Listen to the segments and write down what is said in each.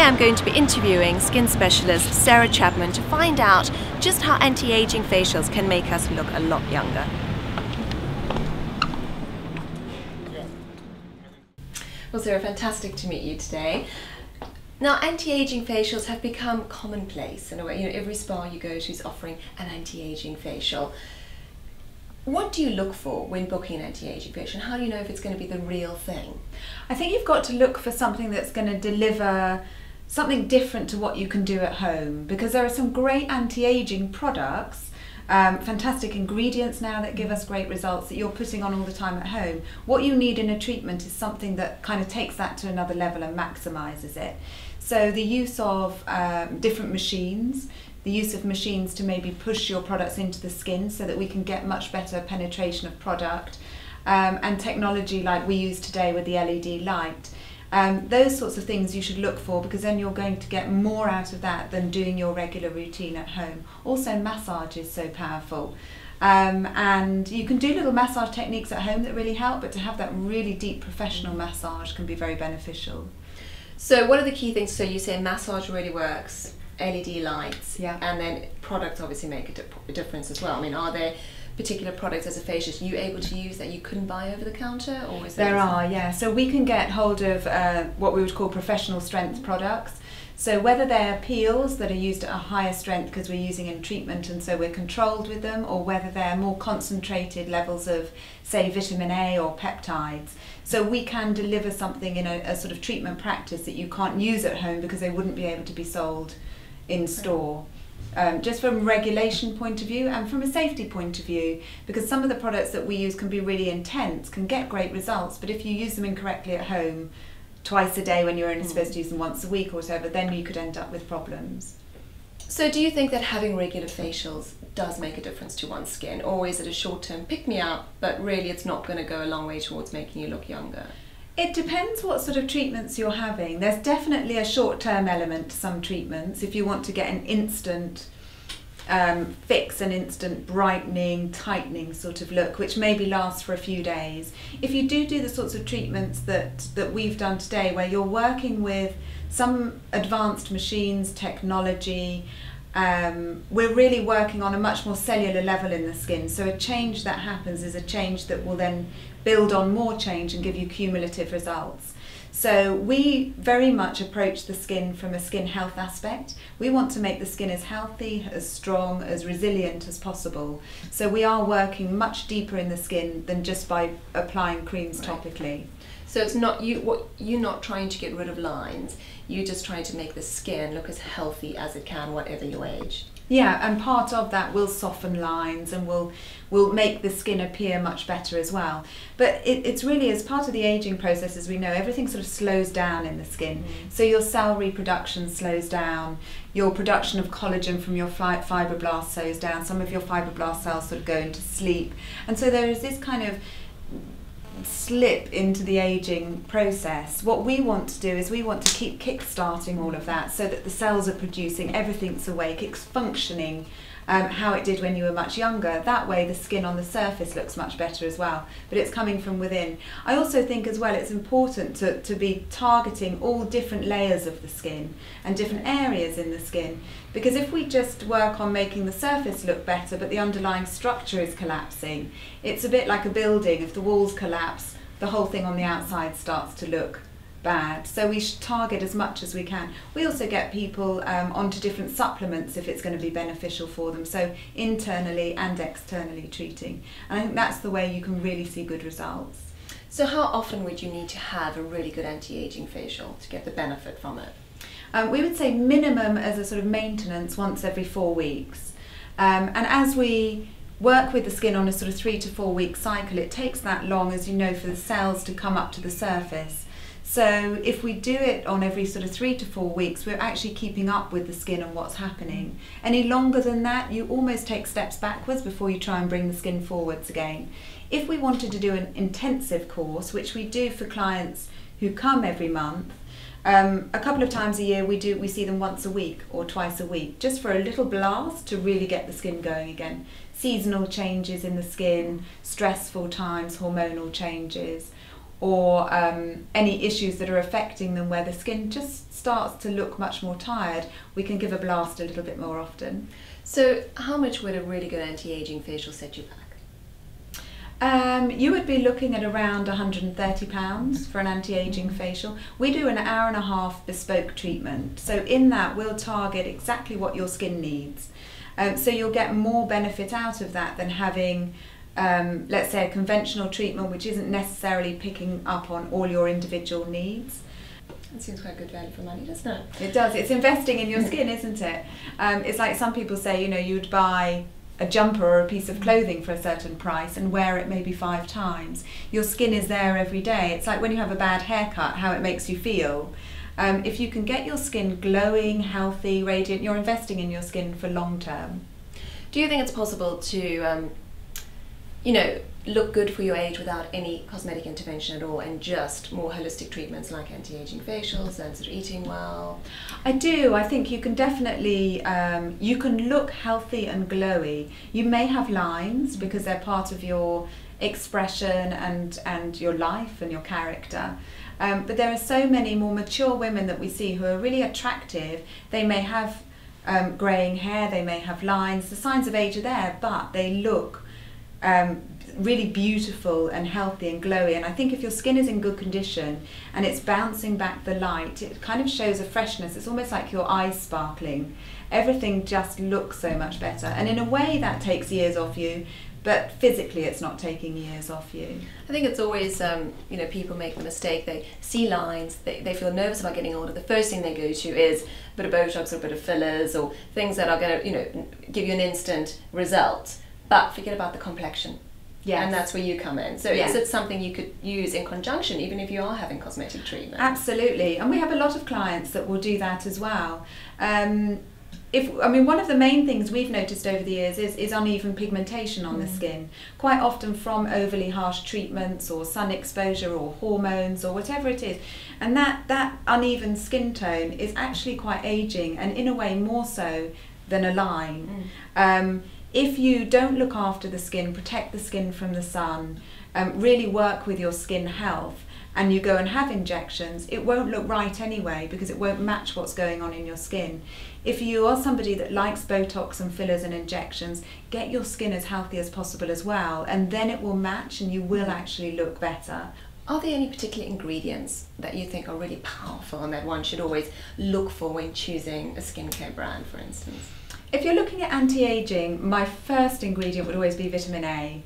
I'm going to be interviewing skin specialist Sarah Chapman to find out just how anti-aging facials can make us look a lot younger. Well, Sarah, fantastic to meet you today. Now, anti-aging facials have become commonplace in a way. You know, every spa you go to is offering an anti-aging facial. What do you look for when booking an anti-aging facial? How do you know if it's going to be the real thing? I think you've got to look for something that's going to deliver something different to what you can do at home, because there are some great anti-aging products, fantastic ingredients now that give us great results that you're putting on all the time at home. What you need in a treatment is something that kind of takes that to another level and maximizes it. So the use of different machines, the use of machines to maybe push your products into the skin so that we can get much better penetration of product, and technology like we use today with the LED light. Those sorts of things you should look for, because then you're going to get more out of that than doing your regular routine at home. Also, massage is so powerful. And you can do little massage techniques at home that really help, but to have that really deep professional massage can be very beneficial. So what are the key things? So you say massage really works, LED lights, yeah, and then products obviously make a difference as well. I mean, are there particular products as a facialist you able to use that you couldn't buy over the counter, or is there are, yeah. So we can get hold of what we would call professional strength products. So whether they're peels that are used at a higher strength because we're using in treatment and so we're controlled with them, or whether they're more concentrated levels of, say, vitamin A or peptides. So we can deliver something in a sort of treatment practice that you can't use at home because they wouldn't be able to be sold in store. Just from a regulation point of view and from a safety point of view, because some of the products that we use can be really intense, can get great results, but if you use them incorrectly at home twice a day when you're only supposed to use them once a week or whatever, then you could end up with problems. So do you think that having regular facials does make a difference to one's skin, or is it a short-term pick-me-up, but really it's not going to go a long way towards making you look younger? It depends what sort of treatments you're having. There's definitely a short-term element to some treatments. If you want to get an instant fix, an instant brightening, tightening sort of look, which maybe lasts for a few days. If you do the sorts of treatments that we've done today, where you're working with some advanced machines, technology, we're really working on a much more cellular level in the skin. So a change that happens is a change that will then build on more change and give you cumulative results. So we very much approach the skin from a skin health aspect. We want to make the skin as healthy, as strong, as resilient as possible. So we are working much deeper in the skin than just by applying creams topically. So it's not you're not trying to get rid of lines. You're just trying to make the skin look as healthy as it can, whatever your age. Yeah, and part of that will soften lines and will make the skin appear much better as well. But it's really, as part of the aging process, as we know, everything sort of slows down in the skin. So your cell reproduction slows down, your production of collagen from your fibroblasts slows down, some of your fibroblast cells sort of go into sleep. And so there is this kind of slip into the aging process. What we want to do is we want to keep kick-starting all of that so that the cells are producing, everything's awake, it's functioning how it did when you were much younger. That way the skin on the surface looks much better as well, but it's coming from within. I also think as well it's important to be targeting all different layers of the skin and different areas in the skin, because if we just work on making the surface look better but the underlying structure is collapsing, it's a bit like a building. If the walls collapse, the whole thing on the outside starts to look bad. So we should target as much as we can. We also get people onto different supplements if it's going to be beneficial for them, so internally and externally treating. And I think that's the way you can really see good results. So how often would you need to have a really good anti-aging facial to get the benefit from it? We would say minimum as a sort of maintenance once every 4 weeks. And as we work with the skin on a sort of 3 to 4 week cycle, it takes that long, as you know, for the cells to come up to the surface. So if we do it on every sort of 3 to 4 weeks, we're actually keeping up with the skin and what's happening. Any longer than that, you almost take steps backwards before you try and bring the skin forwards again. If we wanted to do an intensive course, which we do for clients who come every month, a couple of times a year we see them once a week or twice a week, just for a little blast to really get the skin going again. Seasonal changes in the skin, stressful times, hormonal changes, or any issues that are affecting them where the skin just starts to look much more tired, we can give a blast a little bit more often. So how much would a really good anti-aging facial set you back? You would be looking at around £130 for an anti-aging facial. We do an hour-and-a-half bespoke treatment, so in that we'll target exactly what your skin needs. So you'll get more benefit out of that than having, let's say, a conventional treatment which isn't necessarily picking up on all your individual needs. That seems quite good value for money, doesn't it? It does. It's investing in your skin, isn't it? It's like some people say, you know, you'd buy a jumper or a piece of clothing for a certain price and wear it maybe 5 times. Your skin is there every day. It's like when you have a bad haircut, how it makes you feel. If you can get your skin glowing, healthy, radiant, you're investing in your skin for long term. Do you think it's possible to, you know, look good for your age without any cosmetic intervention at all, and just more holistic treatments like anti-aging facials and sort of eating well? I do. I think you can definitely, you can look healthy and glowy. You may have lines because they're part of your expression and your life and your character. But there are so many more mature women that we see who are really attractive. They may have greying hair, they may have lines, the signs of age are there, but they look really beautiful and healthy and glowy. And I think if your skin is in good condition and it's bouncing back the light, it kind of shows a freshness. It's almost like your eyes sparkling. Everything just looks so much better, and in a way that takes years off you, but physically it's not taking years off you. I think it's always, you know, people make the mistake, they see lines, they feel nervous about getting older. The first thing they go to is a bit of Botox or a bit of fillers or things that are going to, you know, give you an instant result, but forget about the complexion. Yes. And that's where you come in. So Yes. is it something you could use in conjunction even if you are having cosmetic treatment? Absolutely, and we have a lot of clients that will do that as well. One of the main things we've noticed over the years is uneven pigmentation on the skin, quite often from overly harsh treatments or sun exposure or hormones or whatever it is. And that uneven skin tone is actually quite aging, and in a way more so than a line. If you don't look after the skin, protect the skin from the sun, really work with your skin health, and you go and have injections, it won't look right anyway because it won't match what's going on in your skin. If you are somebody that likes Botox and fillers and injections, get your skin as healthy as possible as well, and then it will match and you will actually look better. Are there any particular ingredients that you think are really powerful and that one should always look for when choosing a skincare brand, for instance? If you're looking at anti-aging, my first ingredient would always be vitamin A.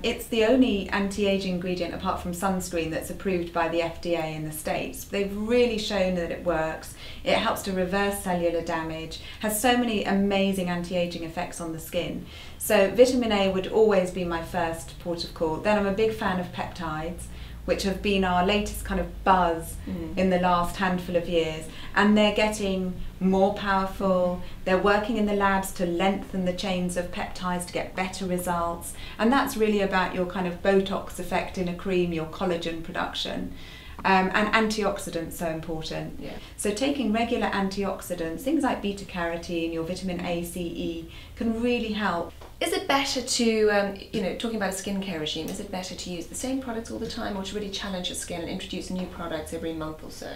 It's the only anti-aging ingredient apart from sunscreen that's approved by the FDA in the States. They've really shown that it works. It helps to reverse cellular damage, has so many amazing anti-aging effects on the skin. So vitamin A would always be my first port of call. Then I'm a big fan of peptides, which have been our latest kind of buzz in the last handful of years, and they're getting more powerful. They're working in the labs to lengthen the chains of peptides to get better results, and that's really about your kind of Botox effect in a cream, your collagen production. And antioxidants so important. Yeah. So taking regular antioxidants, things like beta carotene, your vitamin A, C, E, can really help. Is it better to, you know, talking about a skincare regime, is it better to use the same products all the time or to really challenge your skin and introduce new products every month or so?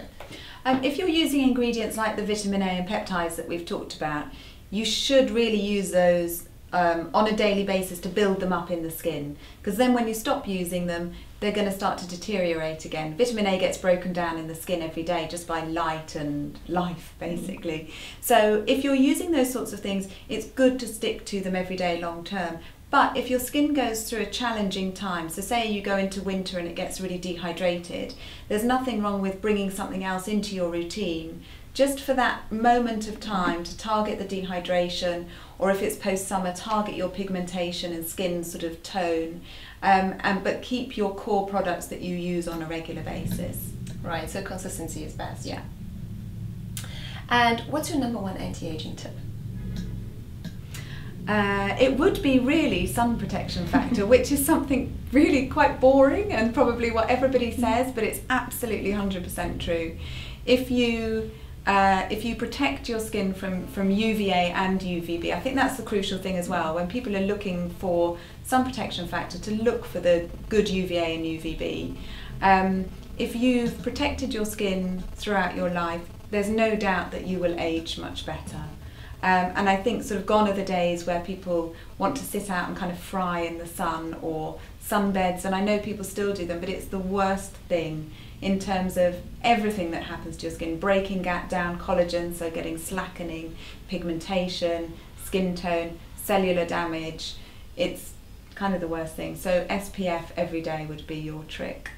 If you're using ingredients like the vitamin A and peptides that we've talked about, you should really use those on a daily basis to build them up in the skin, because then when you stop using them, they're going to start to deteriorate again. Vitamin A gets broken down in the skin every day just by light and life, basically. So if you're using those sorts of things, it's good to stick to them every day long term. But if your skin goes through a challenging time, so say you go into winter and it gets really dehydrated, there's nothing wrong with bringing something else into your routine just for that moment of time to target the dehydration, or if it's post-summer, target your pigmentation and skin sort of tone, but keep your core products that you use on a regular basis. Right, so consistency is best. Yeah. And what's your number one anti-aging tip? It would be really sun protection factor, which is something really quite boring and probably what everybody says, but it's absolutely 100% true. If you protect your skin from UVA and UVB, I think that's the crucial thing as well. When people are looking for sun protection factor, to look for the good UVA and UVB. If you've protected your skin throughout your life, there's no doubt that you will age much better. And I think sort of gone are the days where people want to sit out and kind of fry in the sun, or sunbeds, and I know people still do them, but it's the worst thing in terms of everything that happens to your skin, breaking down collagen, so getting slackening, pigmentation, skin tone, cellular damage. It's kind of the worst thing. So SPF every day would be your trick.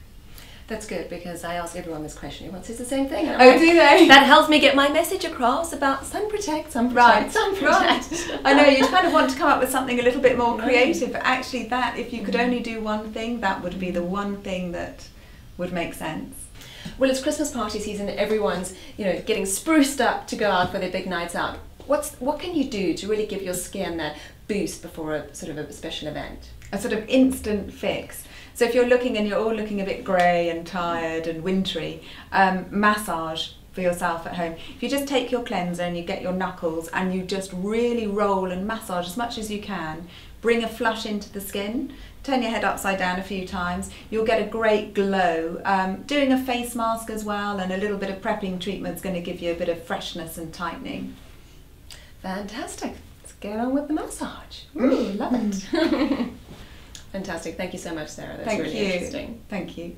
That's good, because I ask everyone this question. Everyone says the same thing. Oh, do they? That helps me get my message across about sun protect, sun protect, Right, sun protect. right. I know, you kind of want to come up with something a little bit more creative, but actually that, if you could only do one thing, that would be the one thing that would make sense. Well, it's Christmas party season. Everyone's, getting spruced up to go out for their big nights out. What can you do to really give your skin that boost before a sort of a special event? A sort of instant fix. So if you're looking and you're all looking a bit grey and tired and wintry, massage for yourself at home. If you just take your cleanser and you get your knuckles and you just really roll and massage as much as you can, bring a flush into the skin, turn your head upside down a few times, you'll get a great glow. Doing a face mask as well and a little bit of prepping treatment is going to give you a bit of freshness and tightening. Fantastic. Let's get on with the massage. Ooh, love it. Fantastic. Thank you so much, Sarah. That's really interesting. Thank you.